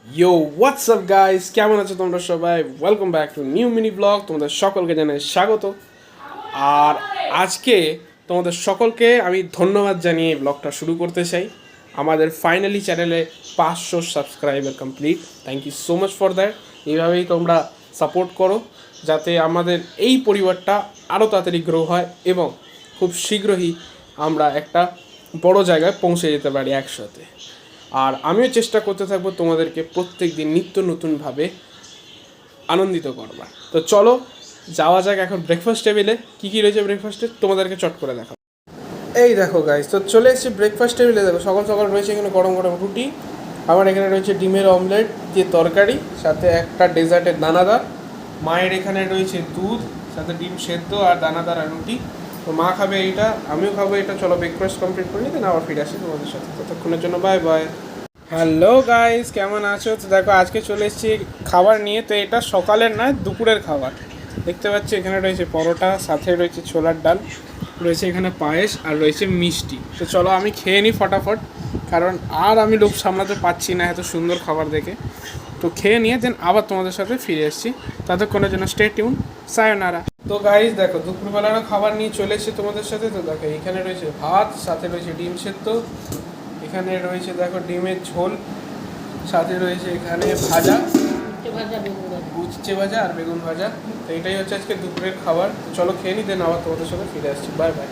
ইয়ো WhatsApp guys, কেমন আছো তোমরা সবাই? Welcome back to new mini blog. তোমাদের সকলকে জানাই স্বাগত। আর আজকে তোমাদের সকলকে আমি ধন্যবাদ জানিয়ে এই ব্লগটা শুরু করতে চাই। আমাদের ফাইনালি চ্যানেলে 500 subscriber complete. Thank you so much for that. এইভাবেই তোমরা সাপোর্ট করো যাতে আমাদের এই পরিবারটা আরও তাড়াতাড়ি গ্রো হয় এবং খুব শীঘ্রই আমরা একটা বড় জায়গায় পৌঁছে যেতে পারি একসাথে। আর আমিও চেষ্টা করতে থাকবো তোমাদেরকে প্রত্যেক দিন নিত্য নতুনভাবে আনন্দিত করবার। তো চলো যাওয়া যাক এখন ব্রেকফাস্ট টেবিলে। কী কী রয়েছে ব্রেকফাস্টে তোমাদেরকে চট করে দেখাবো। এই দেখো গাইস, তো চলে এসেছি ব্রেকফাস্ট টেবিলে। দেখো সকাল সকাল রয়েছে এখানে গরম গরম রুটি, আমার এখানে রয়েছে ডিমের অমলেট দিয়ে তরকারি, সাথে একটা ডেজার্টের দানাদার। মায়ের এখানে রয়েছে দুধ, সাথে ডিম সেদ্ধ আর দানাদার আর রুটি। তো মা খাবে এইটা, আমিও খাবো এটা। চলো ব্রেকফাস্ট কমপ্লিট করে নিই, আবার ফিরে আসি তোমাদের সাথে। ততক্ষণের জন্য বাই বাই। হ্যালো গাইস, কেমন আছো? তো দেখো আজকে চলে এসেছি খাবার নিয়ে। তো এটা সকালের নয়, দুপুরের খাবার। দেখতে পাচ্ছি এখানে রয়েছে পরোটা, সাথে রয়েছে ছোলার ডাল, রয়েছে এখানে পায়েস আর রয়েছে মিষ্টি। তো চলো আমি খেয়ে নিই ফটাফট, কারণ আর আমি লোভ সামলাতে পারছি না এত সুন্দর খাবার দেখে। তো খেয়ে নিয়ে দেন আবার তোমাদের সাথে ফিরে এসেছি। ততক্ষণের জন্য স্টে টিউন, সায়োনারা। তো গাইস দেখো দুপুরবেলারও খাবার নিয়ে চলে এসেছি তোমাদের সাথে। তো দেখো এখানে রয়েছে ভাত, সাথে রয়েছে ডিম সেদ্ধ, এখানে রয়েছে দেখো ডিমের ঝোল, সাথে রয়েছে এখানে ভাজা, উচ্ছে ভাজা আর বেগুন ভাজা। তো এটাই হচ্ছে আজকে দুপুরের খাবার। চলো খেয়ে নিই, দেন আবার তোমাদের সাথে ফিরে আসছি। Bye bye.